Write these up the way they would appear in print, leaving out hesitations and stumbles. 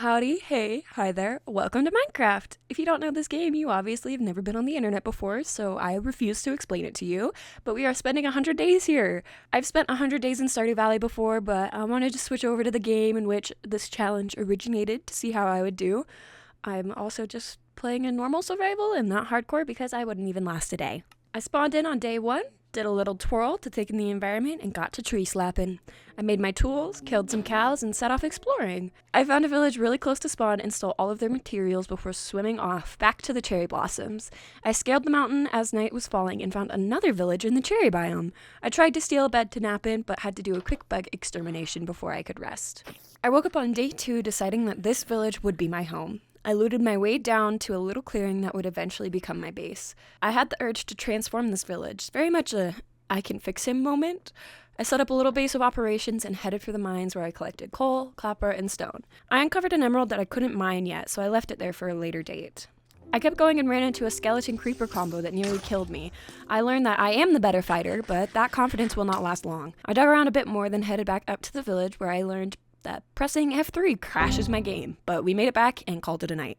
Howdy, hey, hi there, welcome to Minecraft. If you don't know this game, you obviously have never been on the internet before, so I refuse to explain it to you, but we are spending 100 days here. I've spent 100 days in Stardew Valley before, but I wanted to switch over to the game in which this challenge originated to see how I would do. I'm also just playing a normal survival and not hardcore because I wouldn't even last a day. I spawned in on day 1, did a little twirl to take in the environment, and got to tree slapping. I made my tools, killed some cows, and set off exploring. I found a village really close to spawn and stole all of their materials before swimming off back to the cherry blossoms. I scaled the mountain as night was falling and found another village in the cherry biome. I tried to steal a bed to nap in, but had to do a quick bug extermination before I could rest. I woke up on day 2 deciding that this village would be my home. I looted my way down to a little clearing that would eventually become my base. I had the urge to transform this village, very much a I can fix him moment. I set up a little base of operations and headed for the mines where I collected coal, copper, and stone. I uncovered an emerald that I couldn't mine yet, so I left it there for a later date. I kept going and ran into a skeleton creeper combo that nearly killed me. I learned that I am the better fighter, but that confidence will not last long. I dug around a bit more, then headed back up to the village where I learned that pressing F3 crashes my game, but we made it back and called it a night.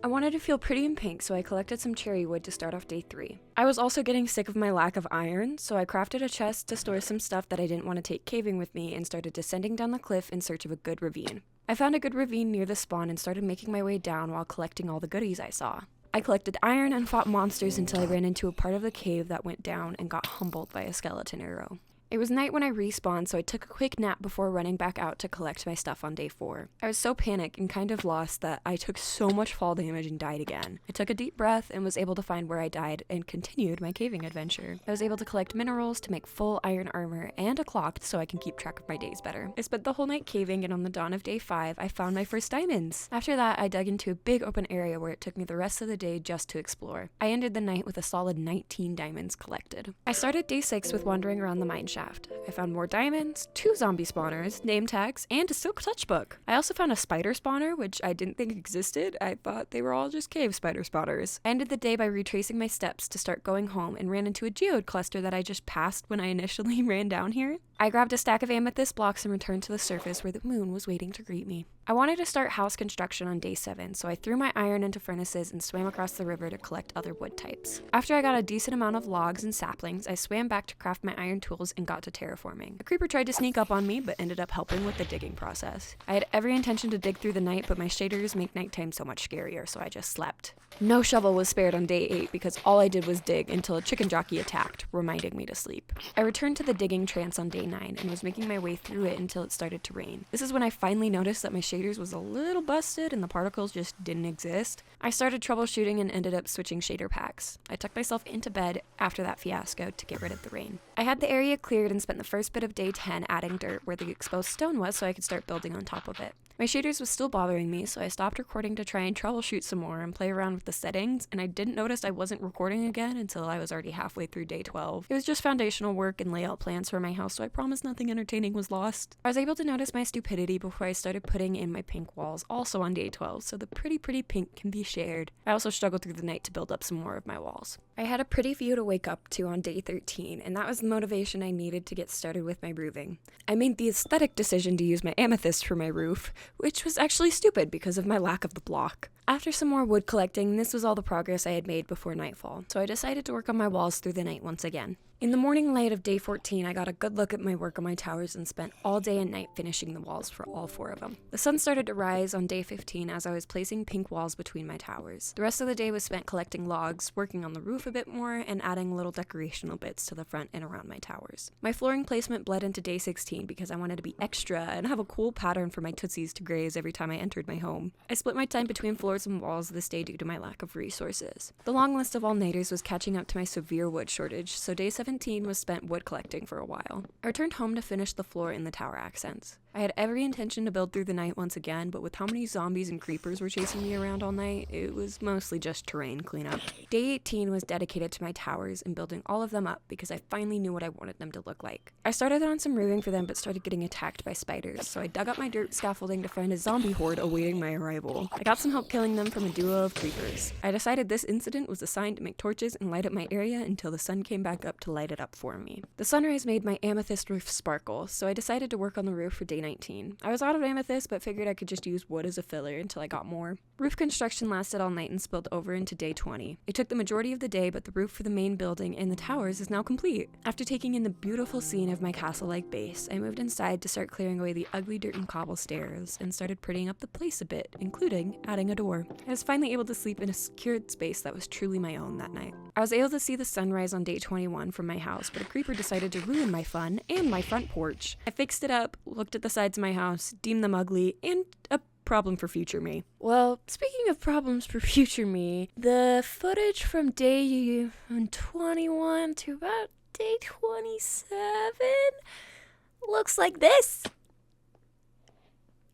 I wanted to feel pretty in pink, so I collected some cherry wood to start off day 3. I was also getting sick of my lack of iron, so I crafted a chest to store some stuff that I didn't want to take caving with me and started descending down the cliff in search of a good ravine. I found a good ravine near the spawn and started making my way down while collecting all the goodies I saw. I collected iron and fought monsters until I ran into a part of the cave that went down and got humbled by a skeleton arrow. It was night when I respawned, so I took a quick nap before running back out to collect my stuff on day 4. I was so panicked and kind of lost that I took so much fall damage and died again. I took a deep breath and was able to find where I died and continued my caving adventure. I was able to collect minerals to make full iron armor and a clock so I can keep track of my days better. I spent the whole night caving, and on the dawn of day 5, I found my first diamonds. After that, I dug into a big open area where it took me the rest of the day just to explore. I ended the night with a solid 19 diamonds collected. I started day 6 with wandering around the mine shaft. I found more diamonds, 2 zombie spawners, name tags, and a silk touchbook. I also found a spider spawner, which I didn't think existed. I thought they were all just cave spider spawners. I ended the day by retracing my steps to start going home and ran into a geode cluster that I just passed when I initially ran down here. I grabbed a stack of amethyst blocks and returned to the surface where the moon was waiting to greet me. I wanted to start house construction on day 7, so I threw my iron into furnaces and swam across the river to collect other wood types. After I got a decent amount of logs and saplings, I swam back to craft my iron tools and got to terraforming. A creeper tried to sneak up on me, but ended up helping with the digging process. I had every intention to dig through the night, but my shaders make nighttime so much scarier, so I just slept. No shovel was spared on day 8 because all I did was dig until a chicken jockey attacked, reminding me to sleep. I returned to the digging trance on day 9 and was making my way through it until it started to rain. This is when I finally noticed that my shaders was a little busted and the particles just didn't exist. I started troubleshooting and ended up switching shader packs. I tucked myself into bed after that fiasco to get rid of the rain. I had the area cleared and spent the first bit of day 10 adding dirt where the exposed stone was so I could start building on top of it. My shaders was still bothering me, so I stopped recording to try and troubleshoot some more and play around with the settings, and I didn't notice I wasn't recording again until I was already halfway through day 12. It was just foundational work and layout plans for my house, so I promised nothing entertaining was lost. I was able to notice my stupidity before I started putting in my pink walls, also on day 12, so the pretty pink can be shared. I also struggled through the night to build up some more of my walls. I had a pretty view to wake up to on day 13, and that was the motivation I needed to get started with my roofing. I made the aesthetic decision to use my amethyst for my roof, which was actually stupid because of my lack of the block. After some more wood collecting, this was all the progress I had made before nightfall, so I decided to work on my walls through the night once again. In the morning light of day 14, I got a good look at my work on my towers and spent all day and night finishing the walls for all 4 of them. The sun started to rise on day 15 as I was placing pink walls between my towers. The rest of the day was spent collecting logs, working on the roof a bit more, and adding little decorational bits to the front and around my towers. My flooring placement bled into day 16 because I wanted to be extra and have a cool pattern for my tootsies to graze every time I entered my home. I split my time between floors and walls this day due to my lack of resources. The long list of all-nighters was catching up to my severe wood shortage, so day 17 was spent wood collecting for a while. I returned home to finish the floor in the tower accents. I had every intention to build through the night once again, but with how many zombies and creepers were chasing me around all night, it was mostly just terrain cleanup. Day 18 was dedicated to my towers and building all of them up because I finally knew what I wanted them to look like. I started on some roofing for them but started getting attacked by spiders, so I dug up my dirt scaffolding to find a zombie horde awaiting my arrival. I got some help killing hailing them from a duo of creepers. I decided this incident was a sign to make torches and light up my area until the sun came back up to light it up for me. The sunrise made my amethyst roof sparkle, so I decided to work on the roof for day 19. I was out of amethyst, but figured I could just use wood as a filler until I got more. Roof construction lasted all night and spilled over into day 20. It took the majority of the day, but the roof for the main building and the towers is now complete. After taking in the beautiful scene of my castle-like base, I moved inside to start clearing away the ugly dirt and cobble stairs and started prettying up the place a bit, including adding a door. I was finally able to sleep in a secured space that was truly my own that night. I was able to see the sunrise on day 21 from my house, but a creeper decided to ruin my fun and my front porch. I fixed it up, looked at the sides of my house, deemed them ugly, and a problem for future me. Well, speaking of problems for future me, the footage from day 21 to about day 27 looks like this.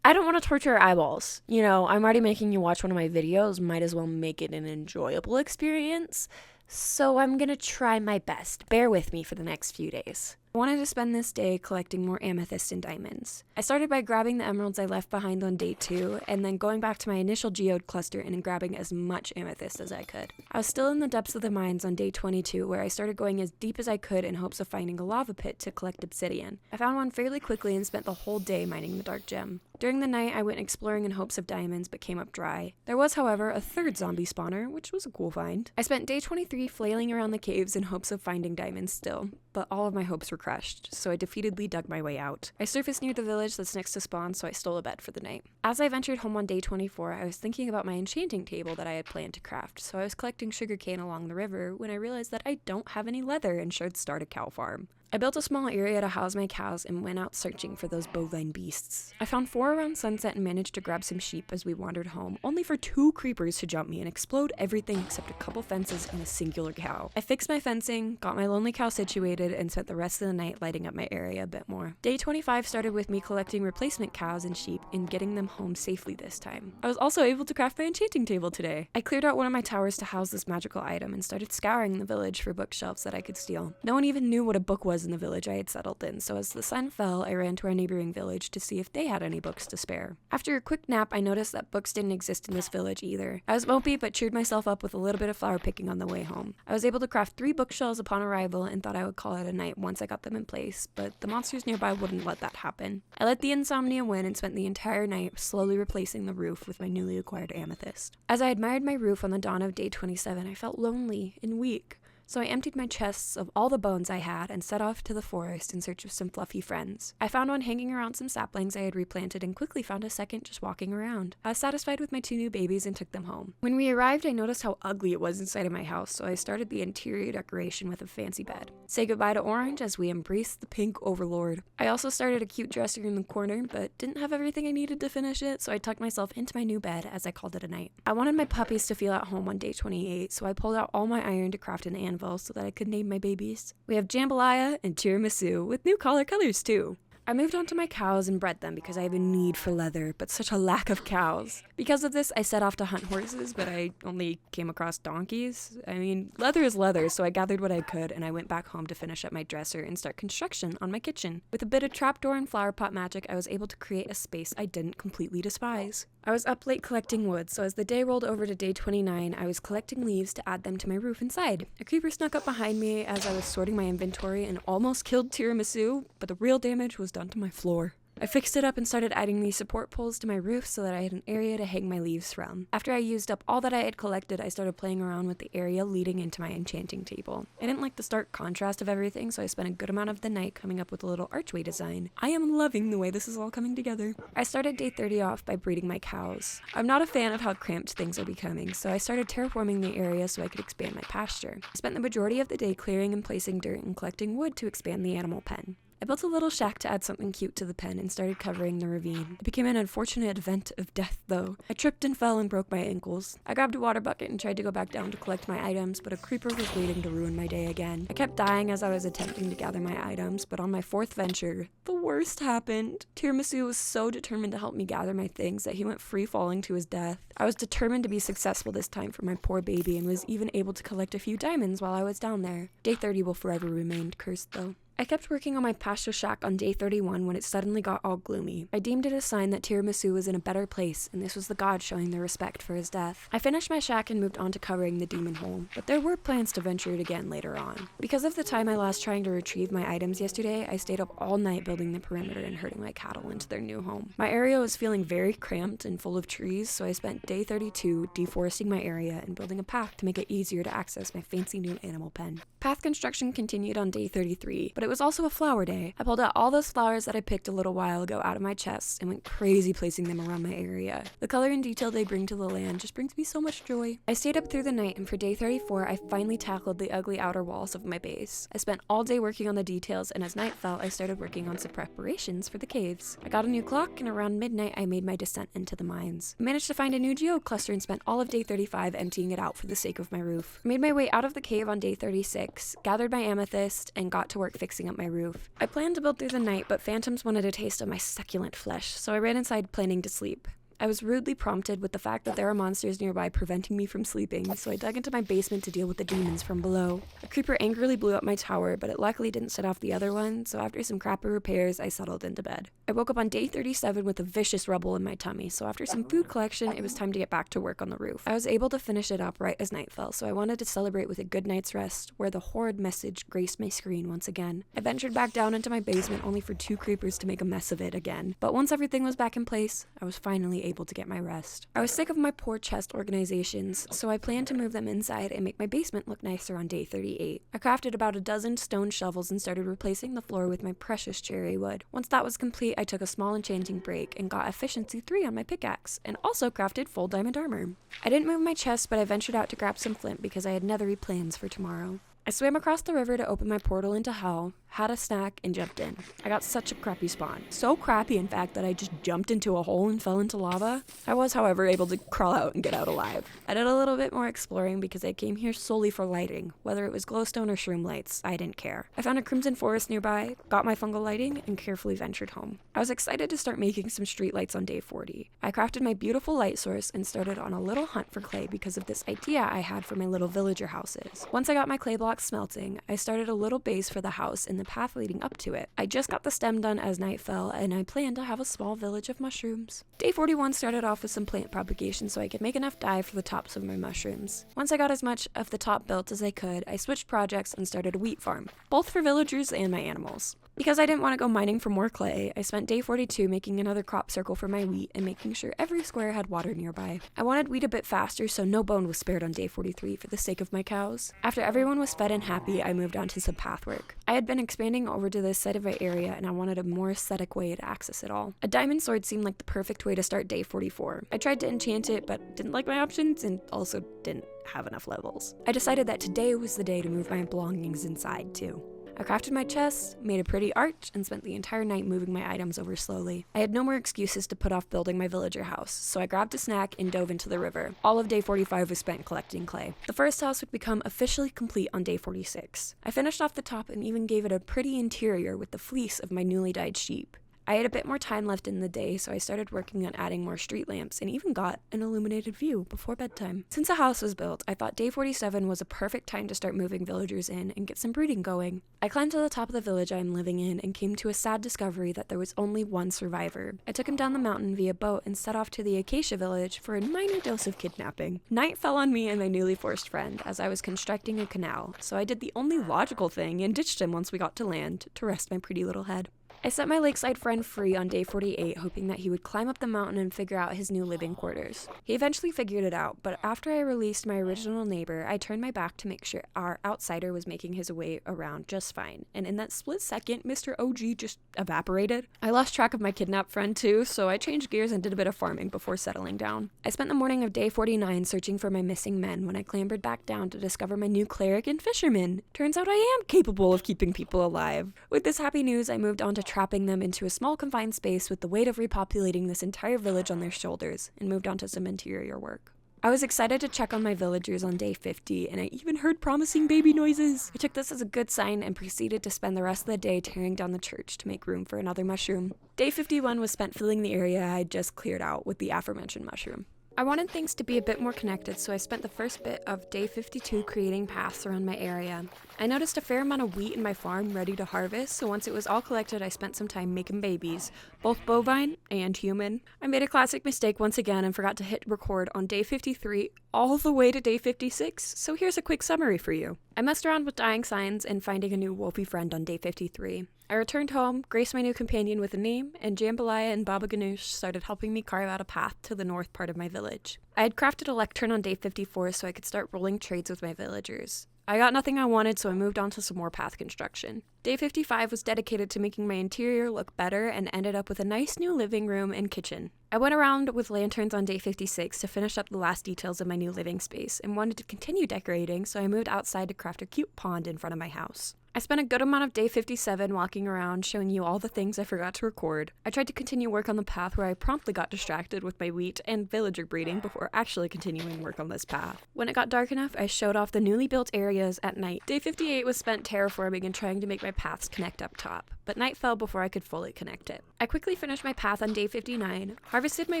I don't want to torture your eyeballs. You know, I'm already making you watch one of my videos, might as well make it an enjoyable experience. So I'm gonna try my best. Bear with me for the next few days. I wanted to spend this day collecting more amethyst and diamonds. I started by grabbing the emeralds I left behind on day 2, and then going back to my initial geode cluster and grabbing as much amethyst as I could. I was still in the depths of the mines on day 22, where I started going as deep as I could in hopes of finding a lava pit to collect obsidian. I found one fairly quickly and spent the whole day mining the dark gem. During the night, I went exploring in hopes of diamonds, but came up dry. There was, however, a third zombie spawner, which was a cool find. I spent day 23 flailing around the caves in hopes of finding diamonds still, but all of my hopes were crushed, so I defeatedly dug my way out. I surfaced near the village that's next to spawn, so I stole a bed for the night. As I ventured home on day 24, I was thinking about my enchanting table that I had planned to craft, so I was collecting sugarcane along the river when I realized that I don't have any leather and should start a cow farm. I built a small area to house my cows and went out searching for those bovine beasts. I found 4 around sunset and managed to grab some sheep as we wandered home, only for 2 creepers to jump me and explode everything except a couple fences and a singular cow. I fixed my fencing, got my lonely cow situated, and spent the rest of the night lighting up my area a bit more. Day 25 started with me collecting replacement cows and sheep and getting them home safely this time. I was also able to craft my enchanting table today. I cleared out one of my towers to house this magical item and started scouring the village for bookshelves that I could steal. No one even knew what a book was in the village I had settled in, so as the sun fell, I ran to our neighboring village to see if they had any books to spare. After a quick nap, I noticed that books didn't exist in this village either. I was mopey, but cheered myself up with a little bit of flower picking on the way home. I was able to craft 3 bookshelves upon arrival and thought I would call it a night once I got them in place, but the monsters nearby wouldn't let that happen. I let the insomnia win and spent the entire night slowly replacing the roof with my newly acquired amethyst. As I admired my roof on the dawn of day 27, I felt lonely and weak. So I emptied my chests of all the bones I had and set off to the forest in search of some fluffy friends. I found one hanging around some saplings I had replanted and quickly found a second just walking around. I was satisfied with my 2 new babies and took them home. When we arrived, I noticed how ugly it was inside of my house, so I started the interior decoration with a fancy bed. Say goodbye to orange as we embraced the pink overlord. I also started a cute dresser in the corner, but didn't have everything I needed to finish it, so I tucked myself into my new bed as I called it a night. I wanted my puppies to feel at home on day 28, so I pulled out all my iron to craft an anvil so that I could name my babies. We have jambalaya and tiramisu with new colors too. I moved on to my cows and bred them because I have a need for leather, but such a lack of cows. Because of this, I set off to hunt horses, but I only came across donkeys. I mean, leather is leather, so I gathered what I could, and I went back home to finish up my dresser and start construction on my kitchen. With a bit of trapdoor and flower pot magic, I was able to create a space I didn't completely despise. I was up late collecting wood, so as the day rolled over to day 29, I was collecting leaves to add them to my roof inside. A creeper snuck up behind me as I was sorting my inventory and almost killed tiramisu, but the real damage was done to my floor. I fixed it up and started adding these support poles to my roof so that I had an area to hang my leaves from. After I used up all that I had collected, I started playing around with the area leading into my enchanting table. I didn't like the stark contrast of everything, so I spent a good amount of the night coming up with a little archway design. I am loving the way this is all coming together. I started day 30 off by breeding my cows. I'm not a fan of how cramped things are becoming, so I started terraforming the area so I could expand my pasture. I spent the majority of the day clearing and placing dirt and collecting wood to expand the animal pen. I built a little shack to add something cute to the pen and started covering the ravine. It became an unfortunate event of death, though. I tripped and fell and broke my ankles. I grabbed a water bucket and tried to go back down to collect my items, but a creeper was waiting to ruin my day again. I kept dying as I was attempting to gather my items, but on my 4th venture, the worst happened. Tiramisu was so determined to help me gather my things that he went free-falling to his death. I was determined to be successful this time for my poor baby and was even able to collect a few diamonds while I was down there. Day 30 will forever remain cursed, though. I kept working on my pasture shack on day 31 when it suddenly got all gloomy. I deemed it a sign that tiramisu was in a better place, and this was the god showing their respect for his death. I finished my shack and moved on to covering the demon hole, but there were plans to venture it again later on. Because of the time I lost trying to retrieve my items yesterday, I stayed up all night building the perimeter and herding my cattle into their new home. My area was feeling very cramped and full of trees, so I spent day 32 deforesting my area and building a path to make it easier to access my fancy new animal pen. Path construction continued on day 33, but it was also a flower day. I pulled out all those flowers that I picked a little while ago out of my chest and went crazy placing them around my area. The color and detail they bring to the land just brings me so much joy. I stayed up through the night, and for day 34 I finally tackled the ugly outer walls of my base. I spent all day working on the details, and as night fell I started working on some preparations for the caves. I got a new clock, and around midnight I made my descent into the mines. I managed to find a new geode cluster and spent all of day 35 emptying it out for the sake of my roof. I made my way out of the cave on day 36, gathered my amethyst, and got to work fixing up my roof. I planned to build through the night, but phantoms wanted a taste of my succulent flesh, so I ran inside planning to sleep. I was rudely prompted with the fact that there are monsters nearby preventing me from sleeping, so I dug into my basement to deal with the demons from below. A creeper angrily blew up my tower, but it luckily didn't set off the other one, so after some crappy repairs, I settled into bed. I woke up on day 37 with a vicious rumble in my tummy, so after some food collection, it was time to get back to work on the roof. I was able to finish it up right as night fell, so I wanted to celebrate with a good night's rest, where the horrid message graced my screen once again. I ventured back down into my basement only for 2 creepers to make a mess of it again, but once everything was back in place, I was finally able to get my rest. I was sick of my poor chest organizations, so I planned to move them inside and make my basement look nicer on day 38. I crafted about a dozen stone shovels and started replacing the floor with my precious cherry wood. Once that was complete, I took a small enchanting break and got efficiency 3 on my pickaxe, and also crafted full diamond armor. I didn't move my chest, but I ventured out to grab some flint because I had nethery plans for tomorrow. I swam across the river to open my portal into hell, had a snack, and jumped in. I got such a crappy spawn. So crappy, in fact, that I just jumped into a hole and fell into lava. I was, however, able to crawl out and get out alive. I did a little bit more exploring because I came here solely for lighting. Whether it was glowstone or shroom lights, I didn't care. I found a crimson forest nearby, got my fungal lighting, and carefully ventured home. I was excited to start making some street lights on day 40. I crafted my beautiful light source and started on a little hunt for clay because of this idea I had for my little villager houses. Once I got my clay blocks smelting, I started a little base for the house and the path leading up to it. I just got the stem done as night fell, and I planned to have a small village of mushrooms. Day 41 started off with some plant propagation so I could make enough dye for the tops of my mushrooms. Once I got as much of the top built as I could, I switched projects and started a wheat farm, both for villagers and my animals. Because I didn't want to go mining for more clay, I spent day 42 making another crop circle for my wheat and making sure every square had water nearby. I wanted wheat a bit faster, so no bone was spared on day 43 for the sake of my cows. After everyone was fed and happy, I moved on to some path work. I had been expanding over to this side of my area, and I wanted a more aesthetic way to access it all. A diamond sword seemed like the perfect way to start day 44. I tried to enchant it, but didn't like my options and also didn't have enough levels. I decided that today was the day to move my belongings inside too. I crafted my chest, made a pretty arch, and spent the entire night moving my items over slowly. I had no more excuses to put off building my villager house, so I grabbed a snack and dove into the river. All of day 45 was spent collecting clay. The first house would become officially complete on day 46. I finished off the top and even gave it a pretty interior with the fleece of my newly dyed sheep. I had a bit more time left in the day, so I started working on adding more street lamps and even got an illuminated view before bedtime. Since a house was built, I thought day 47 was a perfect time to start moving villagers in and get some breeding going. I climbed to the top of the village I am living in and came to a sad discovery that there was only one survivor. I took him down the mountain via boat and set off to the Acacia village for a minor dose of kidnapping. Night fell on me and my newly forced friend as I was constructing a canal, so I did the only logical thing and ditched him once we got to land to rest my pretty little head. I set my lakeside friend free on day 48, hoping that he would climb up the mountain and figure out his new living quarters. He eventually figured it out, but after I released my original neighbor, I turned my back to make sure our outsider was making his way around just fine, and in that split second, Mr. OG just evaporated. I lost track of my kidnapped friend too, so I changed gears and did a bit of farming before settling down. I spent the morning of day 49 searching for my missing men when I clambered back down to discover my new cleric and fisherman. Turns out I am capable of keeping people alive. With this happy news, I moved on to trapping them into a small confined space with the weight of repopulating this entire village on their shoulders, and moved on to some interior work. I was excited to check on my villagers on day 50, and I even heard promising baby noises. I took this as a good sign and proceeded to spend the rest of the day tearing down the church to make room for another mushroom. Day 51 was spent filling the area I had just cleared out with the aforementioned mushroom. I wanted things to be a bit more connected, so I spent the first bit of day 52 creating paths around my area. I noticed a fair amount of wheat in my farm ready to harvest, so once it was all collected, I spent some time making babies, both bovine and human. I made a classic mistake once again and forgot to hit record on day 53 all the way to day 56, so here's a quick summary for you. I messed around with dying signs and finding a new wolfy friend on day 53. I returned home, graced my new companion with a name, and Jambalaya and Baba Ganoush started helping me carve out a path to the north part of my village. I had crafted a lectern on day 54 so I could start rolling trades with my villagers. I got nothing I wanted, so I moved on to some more path construction. Day 55 was dedicated to making my interior look better and ended up with a nice new living room and kitchen. I went around with lanterns on day 56 to finish up the last details of my new living space and wanted to continue decorating, so I moved outside to craft a cute pond in front of my house. I spent a good amount of day 57 walking around showing you all the things I forgot to record. I tried to continue work on the path where I promptly got distracted with my wheat and villager breeding before actually continuing work on this path. When it got dark enough, I showed off the newly built areas at night. Day 58 was spent terraforming and trying to make my paths connect up top, but night fell before I could fully connect it. I quickly finished my path on day 59, harvested my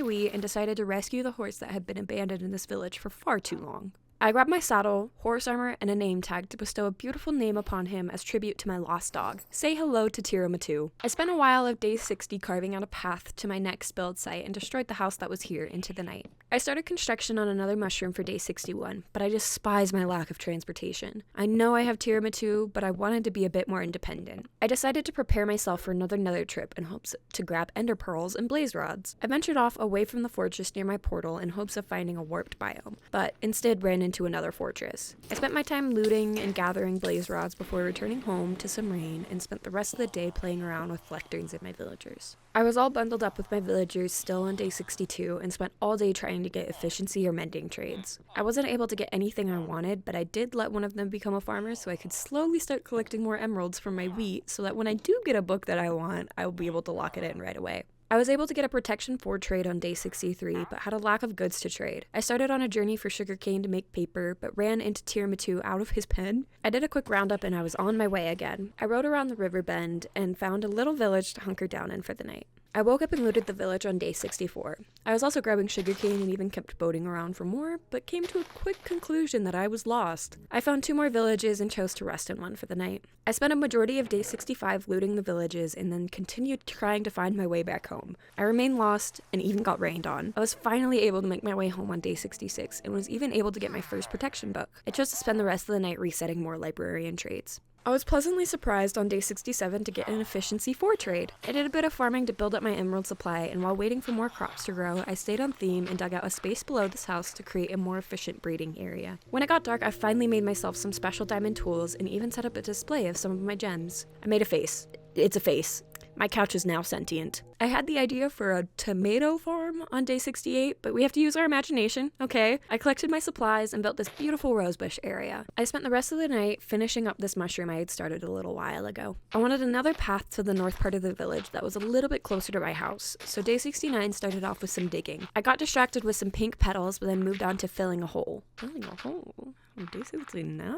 wheat, and decided to rescue the horse that had been abandoned in this village for far too long. I grabbed my saddle, horse armor, and a name tag to bestow a beautiful name upon him as tribute to my lost dog. Say hello to Tiramitu. I spent a while of day 60 carving out a path to my next build site and destroyed the house that was here into the night. I started construction on another mushroom for day 61, but I despise my lack of transportation. I know I have Tiramitu, but I wanted to be a bit more independent. I decided to prepare myself for another nether trip in hopes to grab ender pearls and blaze rods. I ventured off away from the fortress near my portal in hopes of finding a warped biome, but instead ran into another fortress. I spent my time looting and gathering blaze rods before returning home to some rain and spent the rest of the day playing around with lecterns and my villagers. I was all bundled up with my villagers still on day 62 and spent all day trying to get efficiency or mending trades. I wasn't able to get anything I wanted, but I did let one of them become a farmer so I could slowly start collecting more emeralds from my wheat so that when I do get a book that I want, I will be able to lock it in right away. I was able to get a protection 4 trade on day 63, but had a lack of goods to trade. I started on a journey for sugarcane to make paper, but ran into Tiramitu out of his pen. I did a quick roundup and I was on my way again. I rode around the river bend and found a little village to hunker down in for the night. I woke up and looted the village on day 64. I was also grabbing sugarcane and even kept boating around for more, but came to a quick conclusion that I was lost. I found 2 more villages and chose to rest in one for the night. I spent a majority of day 65 looting the villages and then continued trying to find my way back home. I remained lost and even got rained on. I was finally able to make my way home on day 66 and was even able to get my first protection book. I chose to spend the rest of the night resetting more librarian trades. I was pleasantly surprised on day 67 to get an efficiency 4 trade. I did a bit of farming to build up my emerald supply, and while waiting for more crops to grow, I stayed on theme and dug out a space below this house to create a more efficient breeding area. When it got dark, I finally made myself some special diamond tools and even set up a display of some of my gems. I made a face. It's a face. My couch is now sentient. I had the idea for a tomato farm on day 68, but we have to use our imagination, okay? I collected my supplies and built this beautiful rosebush area. I spent the rest of the night finishing up this mushroom I had started a little while ago. I wanted another path to the north part of the village that was a little bit closer to my house, so day 69 started off with some digging. I got distracted with some pink petals, but then moved on to filling a hole. Filling a hole? On day 69?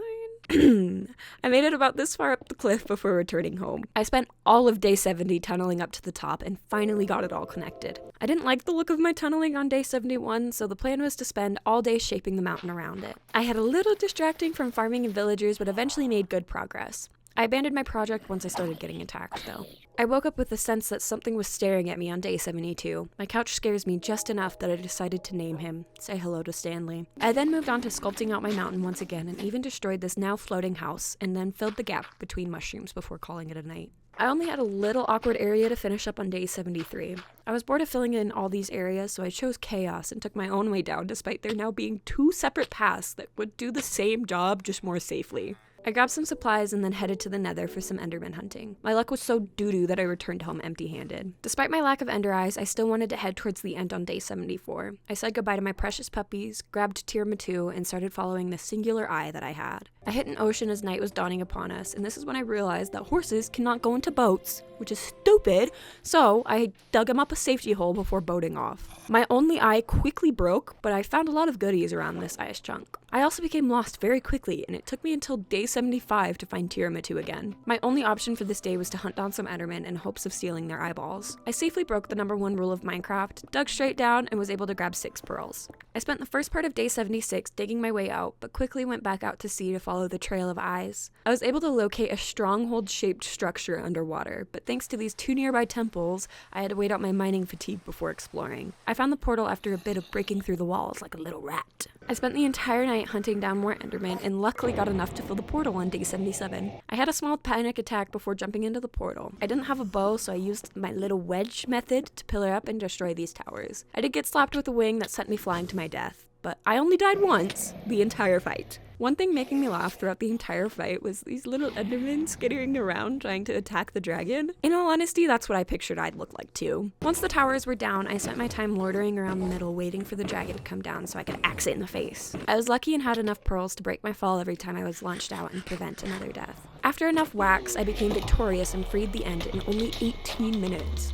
I made it about this far up the cliff before returning home. I spent all of day 70 tunneling up to the top and finally got it all connected. I didn't like the look of my tunneling on day 71, so the plan was to spend all day shaping the mountain around it. I had a little distracting from farming and villagers, but eventually made good progress. I abandoned my project once I started getting attacked, though. I woke up with the sense that something was staring at me on day 72. My couch scares me just enough that I decided to name him. Say hello to Stanley. I then moved on to sculpting out my mountain once again and even destroyed this now floating house and then filled the gap between mushrooms before calling it a night. I only had a little awkward area to finish up on day 73. I was bored of filling in all these areas, so I chose chaos and took my own way down despite there now being 2 separate paths that would do the same job just more safely. I grabbed some supplies and then headed to the nether for some enderman hunting. My luck was so doo-doo that I returned home empty-handed. Despite my lack of ender eyes, I still wanted to head towards the end on day 74. I said goodbye to my precious puppies, grabbed Tiramitu, and started following the singular eye that I had. I hit an ocean as night was dawning upon us, and this is when I realized that horses cannot go into boats, which is stupid, so I dug him up a safety hole before boating off. My only eye quickly broke, but I found a lot of goodies around this ice chunk. I also became lost very quickly, and it took me until day 75 to find tiramisu again. My only option for this day was to hunt down some Endermen in hopes of stealing their eyeballs. I safely broke the #1 rule of Minecraft, dug straight down, and was able to grab 6 pearls. I spent the first part of day 76 digging my way out, but quickly went back out to sea to follow the trail of eyes. I was able to locate a stronghold-shaped structure underwater, but thanks to these 2 nearby temples, I had to wait out my mining fatigue before exploring. I found the portal after a bit of breaking through the walls like a little rat. I spent the entire night hunting down more Endermen and luckily got enough to fill the portal on day 77. I had a small panic attack before jumping into the portal. I didn't have a bow, so I used my little wedge method to pillar up and destroy these towers. I did get slapped with a wing that sent me flying to my death, but I only died once the entire fight. One thing making me laugh throughout the entire fight was these little Endermen skittering around trying to attack the dragon. In all honesty, that's what I pictured I'd look like too. Once the towers were down, I spent my time loitering around the middle waiting for the dragon to come down so I could axe it in the face. I was lucky and had enough pearls to break my fall every time I was launched out and prevent another death. After enough whacks, I became victorious and freed the end in only 18 minutes.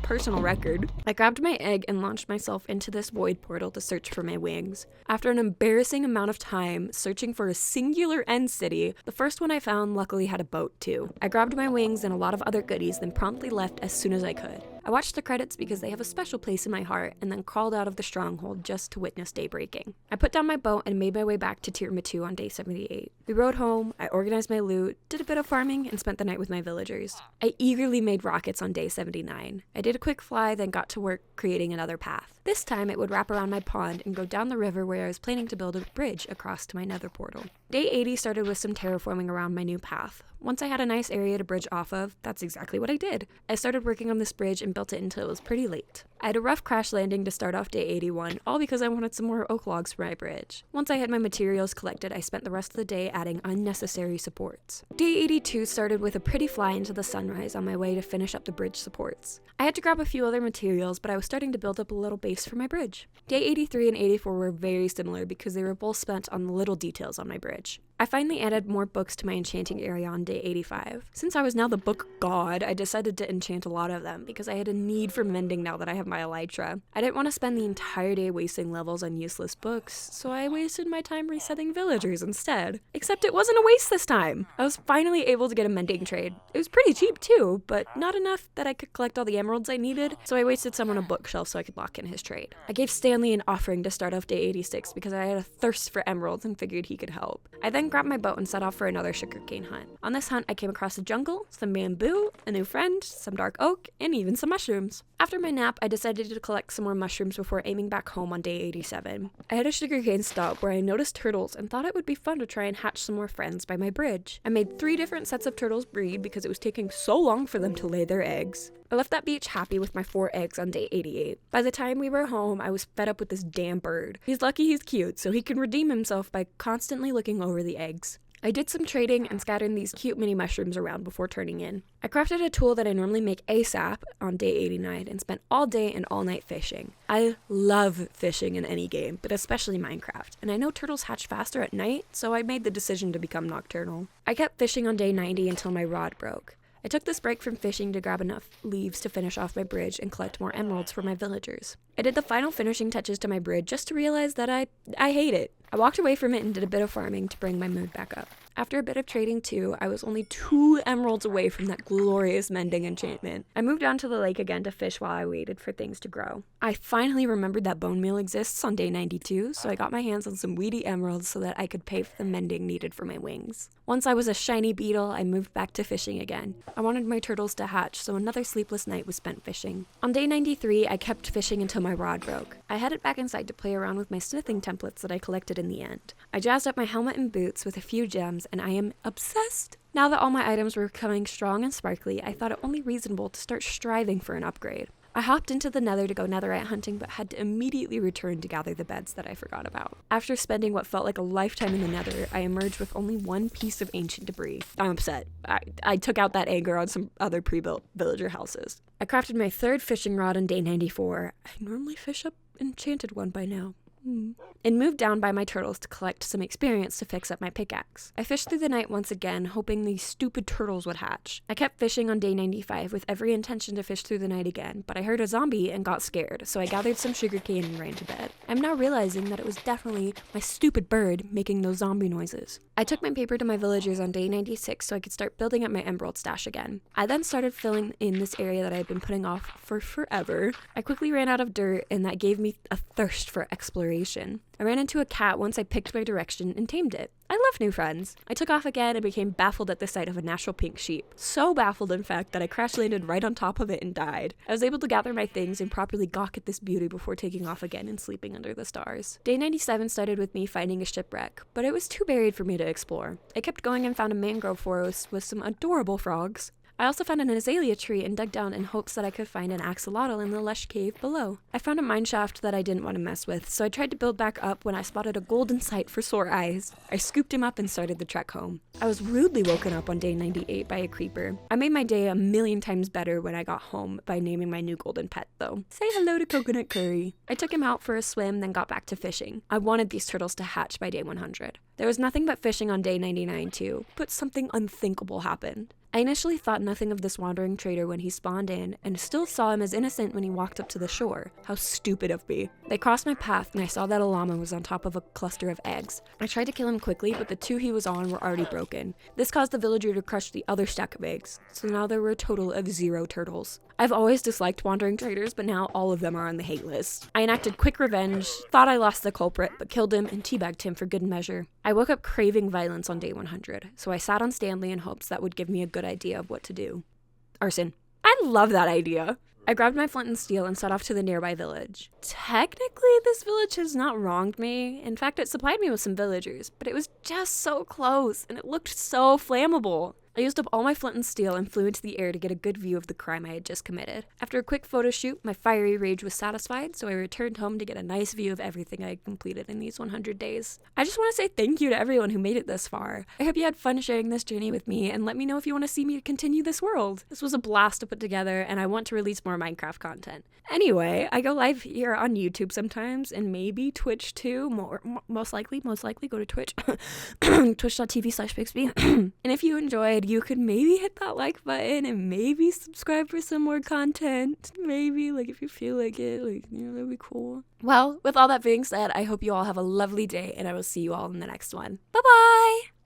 Personal record. I grabbed my egg and launched myself into this void portal to search for my wings. After an embarrassing amount of time searching for a singular end city, the first one I found luckily had a boat too. I grabbed my wings and a lot of other goodies, then promptly left as soon as I could. I watched the credits because they have a special place in my heart, and then crawled out of the stronghold just to witness day breaking. I put down my boat and made my way back to tiramisu on day 78. We rode home, I organized my loot, did a bit of farming, and spent the night with my villagers. I eagerly made rockets on day 79. I did a quick fly, then got to work creating another path. This time it would wrap around my pond and go down the river where I was planning to build a bridge across to my nether portal. Day 80 started with some terraforming around my new path. Once I had a nice area to bridge off of, that's exactly what I did. I started working on this bridge and built it until it was pretty late. I had a rough crash landing to start off day 81, all because I wanted some more oak logs for my bridge. Once I had my materials collected, I spent the rest of the day adding unnecessary supports. Day 82 started with a pretty fly into the sunrise on my way to finish up the bridge supports. I had to grab a few other materials, but I was starting to build up a little base for my bridge. Day 83 and 84 were very similar because they were both spent on the little details on my bridge. I finally added more books to my enchanting area on day 85. Since I was now the book god, I decided to enchant a lot of them because I had a need for mending now that I have my elytra. I didn't want to spend the entire day wasting levels on useless books, so I wasted my time resetting villagers instead. Except it wasn't a waste this time! I was finally able to get a mending trade. It was pretty cheap too, but not enough that I could collect all the emeralds I needed, so I wasted some on a bookshelf so I could lock in his trade. I gave Stanley an offering to start off day 86 because I had a thirst for emeralds and figured he could help. I then grabbed my boat and set off for another sugarcane hunt. On this hunt, I came across a jungle, some bamboo, a new friend, some dark oak, and even some mushrooms. After my nap, I decided to collect some more mushrooms before aiming back home on day 87. I had a sugarcane stop where I noticed turtles and thought it would be fun to try and hatch some more friends by my bridge. I made 3 different sets of turtles breed because it was taking so long for them to lay their eggs. I left that beach happy with my 4 eggs on day 88. By the time we were home, I was fed up with this damn bird. He's lucky he's cute, so he can redeem himself by constantly looking over the eggs. I did some trading and scattered these cute mini mushrooms around before turning in. I crafted a tool that I normally make ASAP on day 89 and spent all day and all night fishing. I love fishing in any game, but especially Minecraft, and I know turtles hatch faster at night, so I made the decision to become nocturnal. I kept fishing on day 90 until my rod broke. I took this break from fishing to grab enough leaves to finish off my bridge and collect more emeralds for my villagers. I did the final finishing touches to my bridge just to realize that I hate it. I walked away from it and did a bit of farming to bring my mood back up. After a bit of trading too, I was only 2 emeralds away from that glorious mending enchantment. I moved down to the lake again to fish while I waited for things to grow. I finally remembered that bone meal exists on day 92, so I got my hands on some weedy emeralds so that I could pay for the mending needed for my wings. Once I was a shiny beetle, I moved back to fishing again. I wanted my turtles to hatch, so another sleepless night was spent fishing. On day 93, I kept fishing until my rod broke. I headed back inside to play around with my smithing templates that I collected in the end. I jazzed up my helmet and boots with a few gems, and I am obsessed. Now that all my items were becoming strong and sparkly, I thought it only reasonable to start striving for an upgrade. I hopped into the nether to go netherite hunting, but had to immediately return to gather the beds that I forgot about. After spending what felt like a lifetime in the nether, I emerged with only 1 piece of ancient debris. I'm upset. I took out that anger on some other pre-built villager houses. I crafted my 3rd fishing rod on day 94. I normally fish up enchanted one by now. and moved down by my turtles to collect some experience to fix up my pickaxe. I fished through the night once again, hoping these stupid turtles would hatch. I kept fishing on day 95 with every intention to fish through the night again, but I heard a zombie and got scared, so I gathered some sugarcane and ran to bed. I'm now realizing that it was definitely my stupid bird making those zombie noises. I took my paper to my villagers on day 96 so I could start building up my emerald stash again. I then started filling in this area that I had been putting off for forever. I quickly ran out of dirt, and that gave me a thirst for exploration. I ran into a cat once I picked my direction and tamed it. I love new friends. I took off again and became baffled at the sight of a natural pink sheep. So baffled, in fact, that I crash landed right on top of it and died. I was able to gather my things and properly gawk at this beauty before taking off again and sleeping under the stars. Day 97 started with me finding a shipwreck, but it was too buried for me to explore. I kept going and found a mangrove forest with some adorable frogs. I also found an azalea tree and dug down in hopes that I could find an axolotl in the lush cave below. I found a mine shaft that I didn't want to mess with, so I tried to build back up when I spotted a golden sight for sore eyes. I scooped him up and started the trek home. I was rudely woken up on day 98 by a creeper. I made my day a million times better when I got home by naming my new golden pet, though. Say hello to Coconut Curry. I took him out for a swim, then got back to fishing. I wanted these turtles to hatch by day 100. There was nothing but fishing on day 99 too, but something unthinkable happened. I initially thought nothing of this wandering trader when he spawned in, and still saw him as innocent when he walked up to the shore. How stupid of me. They crossed my path, and I saw that a llama was on top of a cluster of eggs. I tried to kill him quickly, but the two he was on were already broken. This caused the villager to crush the other stack of eggs, so now there were a total of 0 turtles. I've always disliked wandering traders, but now all of them are on the hate list. I enacted quick revenge, thought I lost the culprit, but killed him and teabagged him for good measure. I woke up craving violence on day 100, so I sat on Stanley in hopes that would give me a good idea of what to do. Arson. I love that idea. I grabbed my flint and steel and set off to the nearby village. Technically, this village has not wronged me. In fact, it supplied me with some villagers, but it was just so close, and it looked so flammable. I used up all my flint and steel and flew into the air to get a good view of the crime I had just committed. After a quick photo shoot, my fiery rage was satisfied, so I returned home to get a nice view of everything I had completed in these 100 days. I just want to say thank you to everyone who made it this far. I hope you had fun sharing this journey with me, and let me know if you want to see me continue this world. This was a blast to put together, and I want to release more Minecraft content. Anyway, I go live here on YouTube sometimes, and maybe Twitch too. Most likely go to Twitch. Twitch.tv/piixbe. And if you enjoyed, you could maybe hit that like button and maybe subscribe for some more content. Maybe, like, if you feel like it, like, you know, that'd be cool. Well, with all that being said, I hope you all have a lovely day, and I will see you all in the next one. Bye-bye!